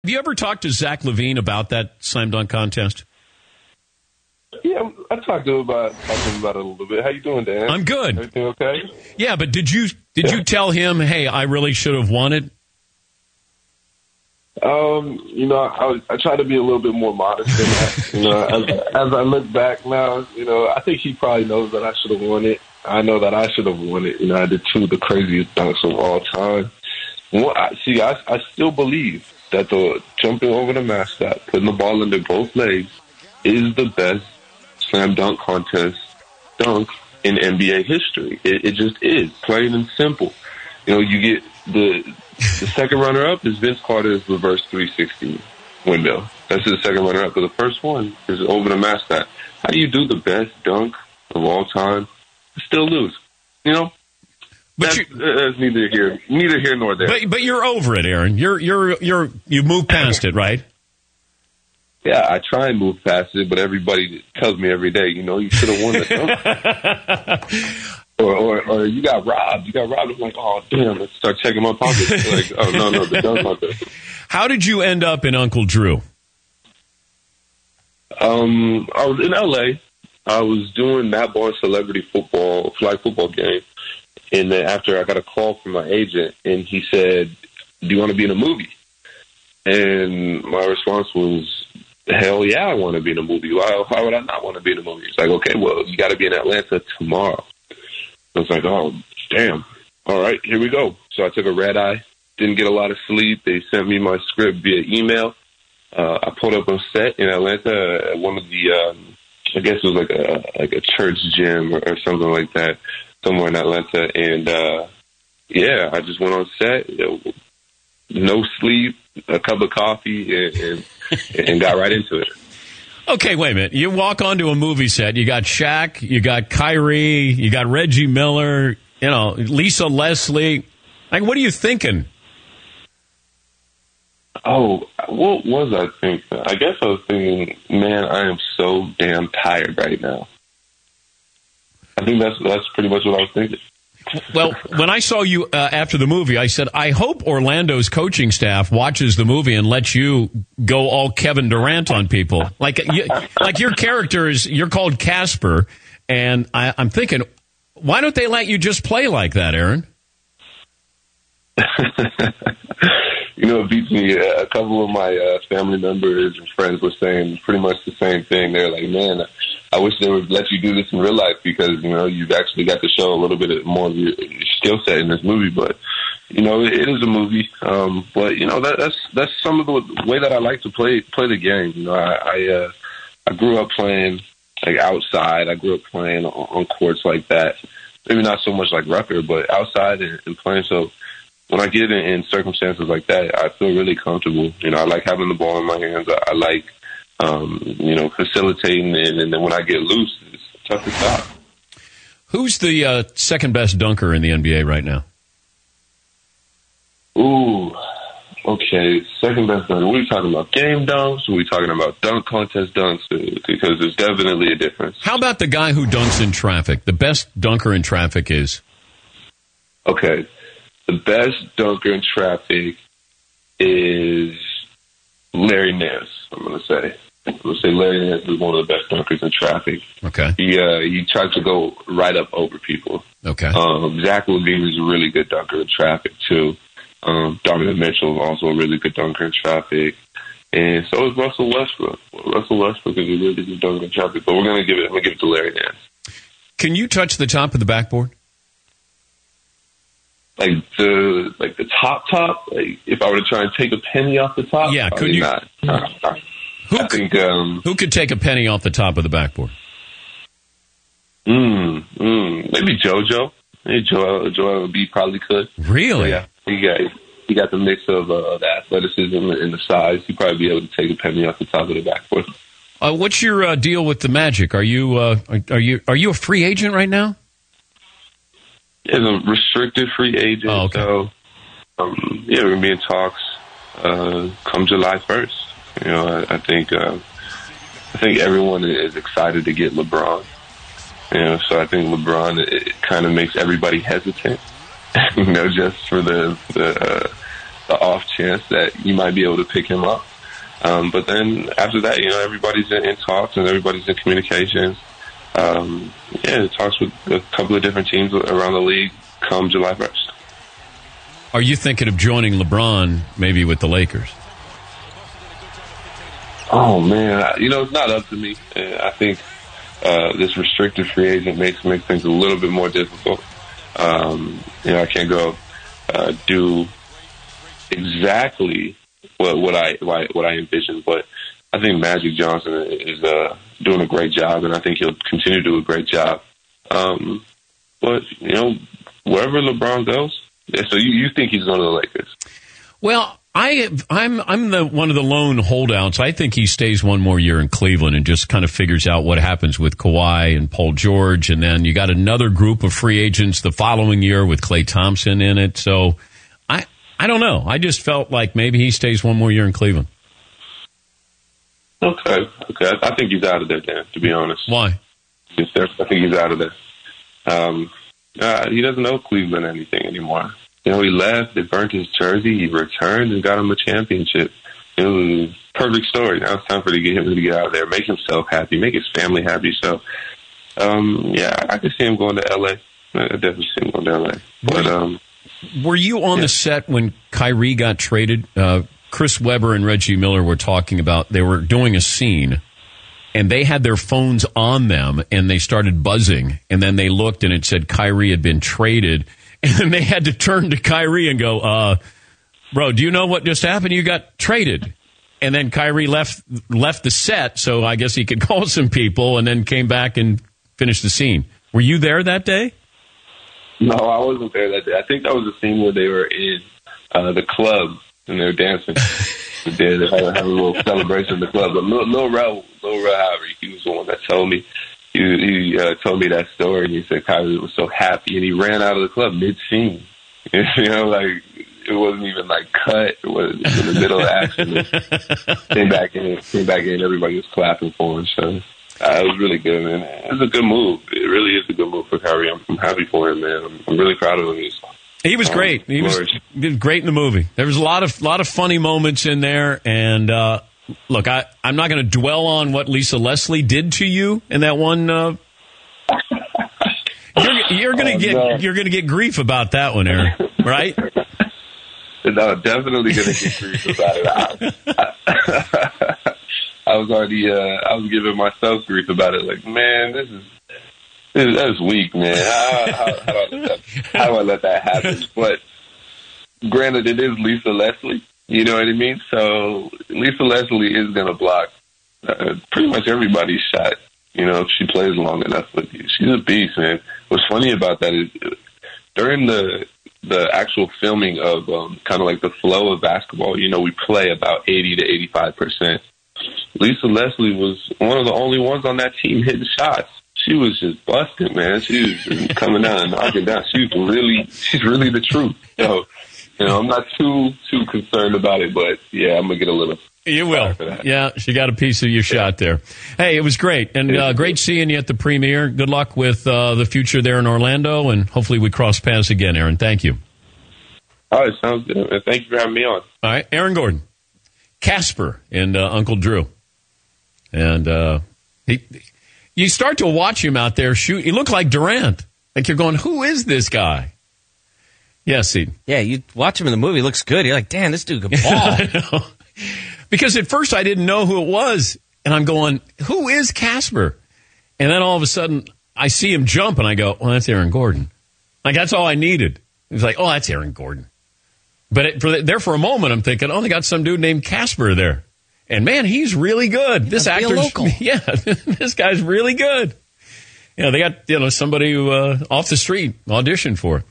Have you ever talked to Zach LaVine about that slam dunk contest? Yeah, I talked to him about it a little bit. How you doing, Dan? I'm good. Everything okay? Yeah, but did you tell him, hey, I really should have won it? I try to be a little bit more modest than that. As I look back now, I think he probably knows that I should have won it. I know that I should have won it. I did two of the craziest dunks of all time. I still believe that the jumping over the mascot, putting the ball under both legs, is the best slam dunk contest dunk in NBA history. It just is, plain and simple. You get the second runner-up is Vince Carter's reverse 360 window. That's his second runner-up. But the first one is over the mascot. How do you do the best dunk of all time and still lose? But that's neither here nor there. But you're over it, Aaron. You moved past it, right? Yeah, I try and move past it, but everybody tells me every day, you should have won the dunk. or you got robbed. I'm like, oh, damn, let's start checking my pockets. Like, oh, no, the dunk's not there. How did you end up in Uncle Drew? I was in L.A. I was doing Matt Barnes celebrity flag football game. And then after I got a call from my agent, and he said, do you want to be in a movie? And my response was, hell yeah, I want to be in a movie. Why would I not want to be in a movie? It's like, okay, well, you got to be in Atlanta tomorrow. I was like, oh, damn. All right, here we go. So I took a red eye, didn't get a lot of sleep. They sent me my script via email. I pulled up on set in Atlanta at one of the, I guess it was like a church gym or something like that, somewhere in Atlanta. And, I just went on set, no sleep, a cup of coffee, and got right into it. Okay, wait a minute. You walk onto a movie set, you got Shaq, you got Kyrie, you got Reggie Miller, Lisa Leslie. Like, what are you thinking? Oh, what was I thinking? I guess I was thinking, man, I am so damn tired right now. I think that's pretty much what I was thinking. Well, when I saw you after the movie, I said, I hope Orlando's coaching staff watches the movie and lets you go all Kevin Durant on people. Like your character you're called Casper, and I'm thinking, why don't they let you just play like that, Aaron? It beats me. A couple of my family members and friends were saying pretty much the same thing. They're like, man, I wish they would let you do this in real life because, you've actually got to show a little bit more of your skill set in this movie. But, it is a movie. But, that's some of the way that I like to play the game. I grew up playing like outside. I grew up playing on courts like that. Maybe not so much like Rucker, but outside and playing. So when I get in circumstances like that, I feel really comfortable. I like having the ball in my hands. I like, facilitating it. And then when I get loose, it's tough to stop. Who's the second best dunker in the NBA right now? Ooh, okay. Second best dunker. What are we talking about? Game dunks? Are we talking about dunk contest dunks? Because there's definitely a difference. How about the guy who dunks in traffic? The best dunker in traffic is? Okay. The best dunker in traffic is Larry Nance, I'm going to say. I'm going to say Larry Nance is one of the best dunkers in traffic. Okay. He tries to go right up over people. Okay. Zach LaVine is a really good dunker in traffic, too. Donovan Mitchell is also a really good dunker in traffic. And so is Russell Westbrook. Russell Westbrook is a really good dunker in traffic. But I'm going to give it to Larry Nance. Can you touch the top of the backboard? Like the top, like if I were to try and take a penny off the top, yeah, could you? Not. Who could take a penny off the top of the backboard? Maybe JoJo. Maybe Joel Embiid probably could. Really? Yeah, he got the mix of the athleticism and the size. He'd probably be able to take a penny off the top of the backboard. What's your deal with the Magic? Are you a free agent right now? As a restricted free agent, oh, okay. So we're going to be in talks come July 1st. I think everyone is excited to get LeBron. So I think LeBron it kind of makes everybody hesitant. Just for the the off chance that you might be able to pick him up. But then after that, everybody's in talks and everybody's in communications. Talks with a couple of different teams around the league come July 1st. Are you thinking of joining LeBron maybe with the Lakers? Oh, man. It's not up to me. I think this restricted free agent makes things a little bit more difficult. I can't go do exactly what I envision, but I think Magic Johnson is doing a great job, and I think he'll continue to do a great job. But wherever LeBron goes, so you think he's going to the Lakers? Well, I'm one of the lone holdouts. I think he stays one more year in Cleveland and just kind of figures out what happens with Kawhi and Paul George, and then you got another group of free agents the following year with Klay Thompson in it. So I don't know. I just felt like maybe he stays one more year in Cleveland. Okay. I think he's out of there, Dan, to be honest. Why? I think he's out of there. He doesn't know Cleveland anything anymore. He left, they burnt his jersey, he returned and got him a championship. It was a perfect story. Now it's time for him to get out of there, make himself happy, make his family happy. So, I could see him going to L.A. I definitely see him going to L.A. But, were you on the set when Kyrie got traded? Chris Webber and Reggie Miller were talking about, they were doing a scene and they had their phones on them and they started buzzing, and then they looked and it said Kyrie had been traded, and then they had to turn to Kyrie and go, bro, do you know what just happened? You got traded. And then Kyrie left the set, so I guess he could call some people, and then came back and finished the scene. Were you there that day? No, I wasn't there that day. I think that was the scene where they were in the club and they were dancing. They had a little celebration in the club. But Lil Rel, he was the one that told me. He told me that story, and he said Kyrie was so happy, and he ran out of the club mid-scene. Like it wasn't even like cut. It was in the middle of action. Came back in. Everybody was clapping for him. So it was really good, man. It was a good move. It really is a good move for Kyrie. I'm happy for him, man. I'm really proud of him. He was great. He was great in the movie. There was a lot of funny moments in there. And look, I'm not going to dwell on what Lisa Leslie did to you in that one. You're going to get grief about that one, Aaron. Right? No, definitely going to get grief about it. I was giving myself grief about it. Like, man, that's weak, man. How do I let that happen? But granted, it is Lisa Leslie. You know what I mean? So Lisa Leslie is going to block pretty much everybody's shot. If she plays long enough with you. She's a beast, man. What's funny about that is during the actual filming of kind of like the flow of basketball, we play about 80 to 85%. Lisa Leslie was one of the only ones on that team hitting shots. She was just busting, man. She was coming down and knocking down. She's really the truth. So, I'm not too concerned about it, but yeah, I'm gonna get a little. You will. Yeah, she got a piece of your shot there. Hey, it was great, and great seeing you at the premiere. Good luck with the future there in Orlando, and hopefully we cross paths again, Aaron. Thank you. All right, sounds good, man. Thank you for having me on. All right, Aaron Gordon, Casper, and Uncle Drew, and you start to watch him out there shoot. He looked like Durant. Like you're going, who is this guy? Yes, Eden. Yeah, you watch him in the movie. He looks good. You're like, damn, this dude can ball. I know. Because at first I didn't know who it was. And I'm going, who is Casper? And then all of a sudden I see him jump and I go, well, that's Aaron Gordon. Like, that's all I needed. It's like, oh, that's Aaron Gordon. But for a moment, I'm thinking, oh, they got some dude named Casper there. And man, he's really good. This actor's local. Yeah, this guy's really good. They got, somebody who off the street auditioned for it.